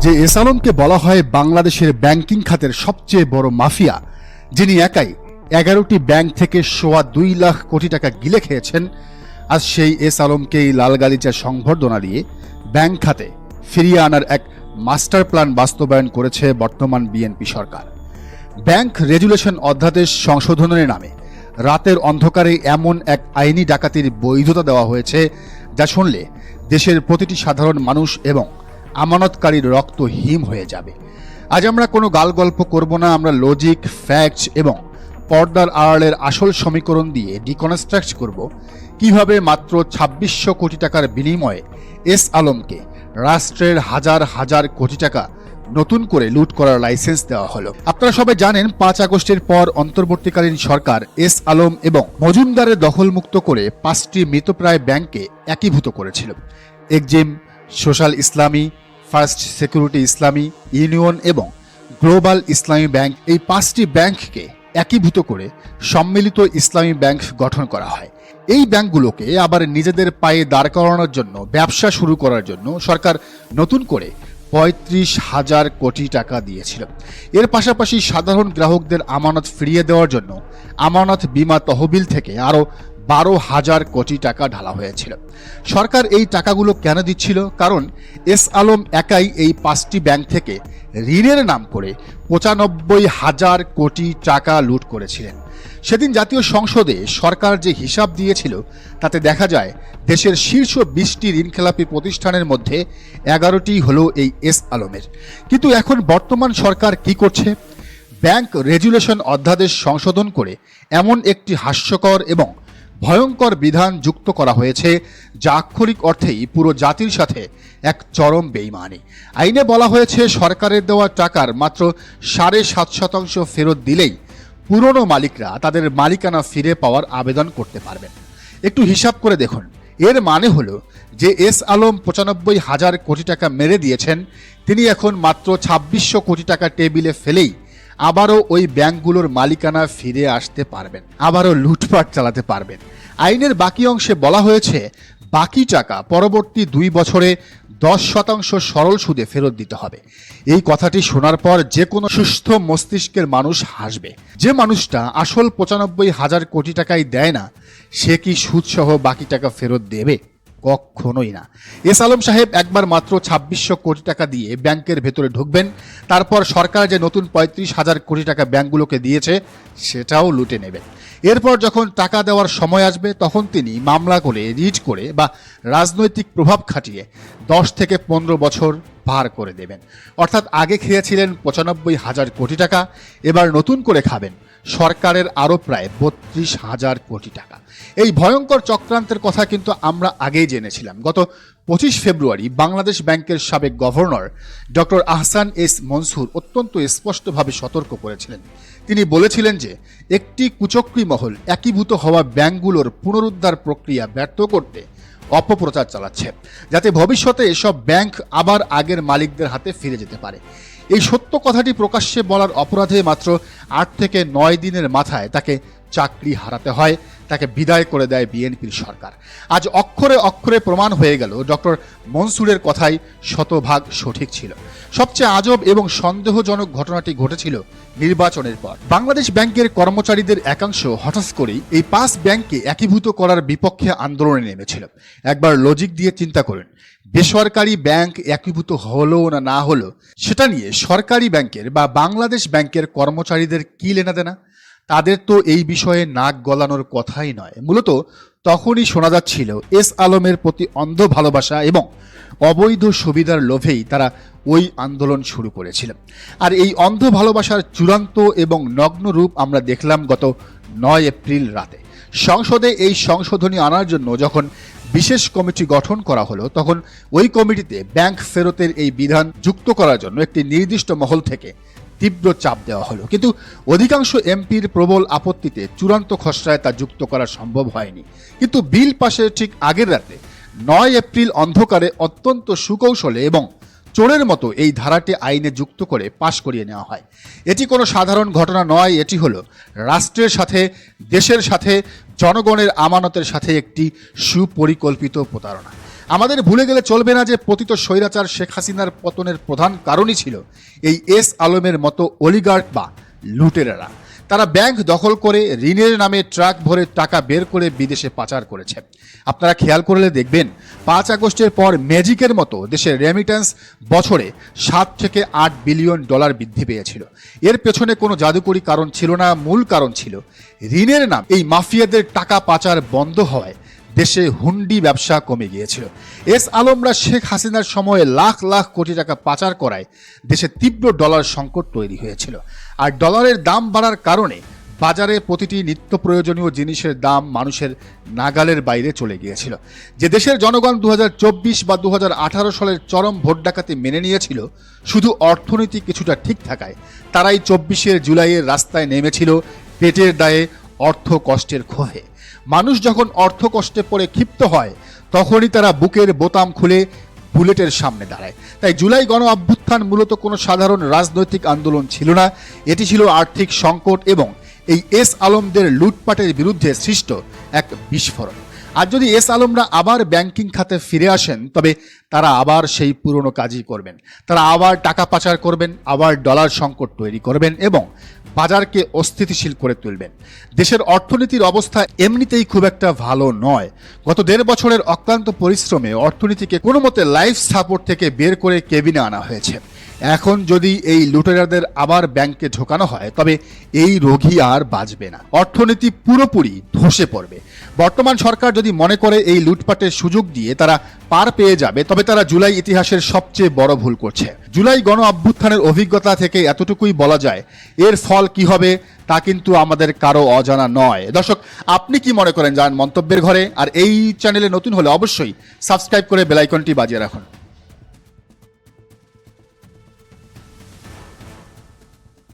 যে এস আলমকে বলা হয় বাংলাদেশের ব্যাংকিং খাতের সবচেয়ে বড় মাফিয়া, যিনি একাই 11টি ব্যাংক থেকে সোয়া 2 লাখ কোটি টাকা গিলে খেয়েছেন, আজ সেই এস আলমকেই লাল গালিচা সংবর্ধনা দিয়ে ব্যাংক খাতে ফিরিয়ে আনার এক মাস্টার প্ল্যান বাস্তবায়ন করেছে বর্তমান বিএনপি সরকার। ব্যাংক রেগুলেশন অধ্যাদেশ সংশোধনের নামে রাতের অন্ধকারে এমন এক আইনি ডাকাতির বৈধতা দেওয়া হয়েছে যা শুনলে দেশের প্রতিটি সাধারণ মানুষ এবং আমানতকারীর রক্ত হিম হয়ে যাবে। আজ আমরা কোনো গালগল্প করব না, আমরা লজিক, ফ্যাক্টস এবং পর্দার আড়ালের আসল সমীকরণ দিয়ে ডিকনস্ট্রাক্ট করব কিভাবে মাত্র 2600 কোটি টাকার বিনিময়ে এস আলমকে রাষ্ট্রের হাজার হাজার কোটি টাকা নতুন করে লুট করার লাইসেন্স দেওয়া হলো। আপনারা সবাই জানেন 5 আগস্টের পর অন্তর্বর্তীকালীন সরকার এস আলম এবং মজুমদারের দখলমুক্ত করে 5টি মৃতপ্রায় ব্যাংককে একীভূত করেছিল। এক্সিম, সোশ্যাল ইসলামী, ফার্স্ট সিকিউরিটি ইসলামী, ইউনিয়ন এবং গ্লোবাল ইসলামী ব্যাংক, এই 5টি ব্যাংককে একীভূত করে সম্মিলিত ইসলামী ব্যাংক গঠন করা হয়। এই ব্যাংকগুলোকে আবার নিজেদের পায়ে দাঁড় করানোর জন্য, ব্যবসা শুরু করার জন্য সরকার নতুন করে 35,000 কোটি টাকা দিয়েছিল। এর পাশাপাশি সাধারণ গ্রাহকদের আমানত ফিরিয়ে দেওয়ার জন্য আমানত বীমা তহবিল থেকে আরও 12,000 কোটি টাকা ঢালা হয়েছিল। সরকার এই টাকাগুলো কেন দিচ্ছিল? কারণ এস আলম একাই এই 5টি ব্যাংক থেকে ঋণের নাম করে 95,000 কোটি টাকা লুট করেছিলেন। সেদিন জাতীয় সংসদে সরকার যে হিসাব দিয়েছিল তাতে দেখা যায় দেশের শীর্ষ 20টি ঋণখেলাপি প্রতিষ্ঠানের মধ্যে 11টি হলো এই এস আলমের। কিন্তু এখন বর্তমান সরকার কি করছে? ব্যাংক রেগুলেশন অধ্যাদেশ সংশোধন করে এমন একটি হাস্যকর এবং ভয়ঙ্কর বিধান যুক্ত করা হয়েছে যা আক্ষরিক অর্থেই পুরো জাতির সাথে এক চরম বেইমানি। আইনে বলা হয়েছে সরকারের দেওয়া টাকার মাত্র 7.5% ফেরত দিলেই পুরনো মালিকরা তাদের মালিকানা ফিরে পাওয়ার আবেদন করতে পারবেন। একটু হিসাব করে দেখুন, এর মানে হলো যে এস আলম 95,000 কোটি টাকা মেরে দিয়েছেন, তিনি এখন মাত্র 2600 কোটি টাকা টেবিলে ফেলেই আবারও ওই ব্যাংকগুলোর মালিকানা ফিরে আসতে পারবেন, আবারও লুটপাট চালাতে পারবেন। আইনের বাকি অংশে বলা হয়েছে বাকি টাকা পরবর্তী 2 বছরে 10% সরল সুদে ফেরত দিতে হবে। এই কথাটি শোনার পর যে কোনো সুস্থ মস্তিষ্কের মানুষ হাসবে। যে মানুষটা আসল 95,000 কোটি টাকাই দেয় না, সে কি সুদসহ বাকি টাকা ফেরত দেবে? কখনোই না। এস আলম সাহেব একবার মাত্র 2600 কোটি টাকা দিয়ে ব্যাংকের ভেতরে ঢুকবেন, তারপর সরকার যে নতুন 35,000 কোটি টাকা ব্যাংকগুলোকে দিয়েছে সেটাও লুটে নেবেন। এরপর যখন টাকা দেওয়ার সময় আসবে তখন তিনি মামলা করে, রিট করে বা রাজনৈতিক প্রভাব খাটিয়ে 10 থেকে 15 বছর পার করে দেবেন। অর্থাৎ আগে খেয়েছিলেন 95,000 কোটি টাকা, এবার নতুন করে খাবেন সরকারের আরও প্রায় 32,000 কোটি টাকা। এই ভয়ঙ্কর চক্রান্তের কথা কিন্তু আমরা আগেই জেনেছিলাম। গত 25 ফেব্রুয়ারি বাংলাদেশ ব্যাংকের সাবেক governor doctor Ahsan S Mansur অত্যন্ত স্পষ্টভাবে সতর্ক করেছিলেন। তিনি বলেছিলেন যে একটি কুচক্রী মহল একীভূত হওয়া ব্যাংকগুলোর পুনরুদ্ধার প্রক্রিয়া ব্যর্থ করতে অপপ্রচার চালাচ্ছে, যাতে ভবিষ্যতে এসব ব্যাংক আবার আগের মালিকদের হাতে ফিরে যেতে পারে। এই সত্য কথাটি প্রকাশ্যে বলার অপরাধে মাত্র 8 থেকে 9 দিনের মাথায় তাকে চাকরি হারাতে হয়, তাকে বিদায় করে দেয় বিএনপির সরকার। আজ অক্ষরে অক্ষরে প্রমাণ হয়ে গেল ডক্টর মনসুরের কথাই শতভাগ সঠিক ছিল। সবচেয়ে আজব এবং সন্দেহজনক ঘটনাটি ঘটেছিল নির্বাচনের পর। বাংলাদেশ ব্যাংকের কর্মচারীদের একাংশ হঠাৎ করেই এই 5 ব্যাংককে একীভূত করার বিপক্ষে আন্দোলনে নেমেছিল। একবার লজিক দিয়ে চিন্তা করুন, বেসরকারি ব্যাংক একীভূত হলো না হলো সেটা নিয়ে সরকারি ব্যাংকের বা বাংলাদেশ ব্যাংকের কর্মচারীদের কি লেনাদেনা? তাদের তো এই বিষয়ে নাক গলানোর কথাই নয়। মূলত তখনই শোনা যাচ্ছিল এস আলমের প্রতি অন্ধ ভালোবাসা এবং অবৈধ সুবিধার লোভেই তারা ওই আন্দোলন শুরু করেছিল। আর এই অন্ধ ভালোবাসার চূড়ান্ত এবং নগ্ন রূপ আমরা দেখলাম গত 9 এপ্রিল রাতে। সংসদে এই সংশোধনী আনার জন্য যখন বিশেষ কমিটি গঠন করা হলো, তখন ওই কমিটিতে ব্যাংক ফেরতের এই বিধান যুক্ত করার জন্য একটি নির্দিষ্ট মহল থেকে তীব্র চাপ দেওয়া হলো। কিন্তু অধিকাংশ এমপির প্রবল আপত্তিতে চূড়ান্ত খসড়ায় তা যুক্ত করা সম্ভব হয়নি। কিন্তু বিল পাশের ঠিক আগের রাতে 9 এপ্রিল অন্ধকারে অত্যন্ত সুকৌশলে এবং চোরের মতো এই ধারাটি আইনে যুক্ত করে পাশ করিয়ে নেওয়া হয়। এটি কোনো সাধারণ ঘটনা নয়, এটি হলো রাষ্ট্রের সাথে, দেশের সাথে, জনগণের আমানতের সাথে একটি সুপরিকল্পিত প্রতারণা। আমাদের ভুলে গেলে চলবে না যে পতিত স্বৈরাচার শেখ হাসিনার পতনের প্রধান কারণই ছিল এই এস আলমের মতো অলিগার্ক বা লুটেরারা। তারা ব্যাংক দখল করে ঋণের নামে ট্রাক ভরে টাকা বের করে বিদেশে পাচার করেছে। আপনারা খেয়াল করলে দেখবেন 5 আগস্টের পর ম্যাজিকের মতো দেশের রেমিটেন্স বছরে 7 থেকে 8 বিলিয়ন ডলার বৃদ্ধি পেয়েছিল। এর পেছনে কোনো জাদুকরী কারণ ছিল না, মূল কারণ ছিল ঋণের নাম এই মাফিয়াদের টাকা পাচার বন্ধ হওয়ায় দেশে হুন্ডি ব্যবসা কমে গিয়েছিল। এস আলমরা শেখ হাসিনার সময়ে লাখ লাখ কোটি টাকা পাচার করায় দেশে তীব্র ডলার সংকট তৈরি হয়েছিল। আর ডলারের দাম বাড়ার কারণে বাজারে প্রতিটি নিত্য প্রয়োজনীয় জিনিসের দাম মানুষের নাগালের বাইরে চলে গিয়েছিল। যে দেশের জনগণ 2024 বা 2018 সালের চরম ভোট ডাকাতি মেনে নিয়েছিল শুধু অর্থনীতি কিছুটা ঠিক থাকায়, তারাই 24 জুলাইয়ের রাস্তায় নেমেছিল পেটের দায়ে, অর্থ কষ্টের ক্ষোভে। মানুষ যখন অর্থ কষ্টে পড়ে ক্ষিপ্ত হয় তখনই তারা বুকের বোতাম খুলে বুলেটের সামনে দাঁড়ায়। তাই জুলাই গণ অভ্যুত্থান মূলত কোনো সাধারণ রাজনৈতিক আন্দোলন ছিল না, এটি ছিল আর্থিক সংকট এবং এই এস আলমদের লুটপাটের বিরুদ্ধে সৃষ্ট এক বিস্ফোরণ। আর যদি এস আলমরা আবার ব্যাংকিং খাতে ফিরে আসেন তবে তারা আবার সেই পুরনো কাজই করবেন। তারা আবার টাকা পাচার করবেন, আবার ডলার সংকট তৈরি করবেন এবং বাজারকে অস্থিতিশীল করে তুলবেন। দেশের অর্থনীতির অবস্থা এমনিতেই খুব একটা ভালো নয়। গত 1.5 বছরের অক্লান্ত পরিশ্রমে অর্থনীতিকে কোনো মতে লাইফ সাপোর্ট থেকে বের করে কেবিনে আনা হয়েছে। এখন যদি এই লুটেরাদের আবার ব্যাংকে ঢোকানো হয় তবে এই রোগী আর বাঁচবে না, অর্থনীতি পুরোপুরি ধসে পড়বে। বর্তমান সরকার যদি মনে করে এই লুটপাটের সুযোগ দিয়ে তারা পার পেয়ে যাবে তবে তারা জুলাই ইতিহাসের সবচেয়ে বড় ভুল করছে। জুলাই গণ অভ্যুত্থানের অভিজ্ঞতা থেকে এতটুকুই বলা যায়, এর ফল কি হবে তা কিন্তু আমাদের কারো অজানা নয়। দর্শক, আপনি কি মনে করেন জানান মন্তব্যের ঘরে। আর এই চ্যানেলে নতুন হলে অবশ্যই সাবস্ক্রাইব করে বেল আইকনটি বাজিয়ে রাখুন।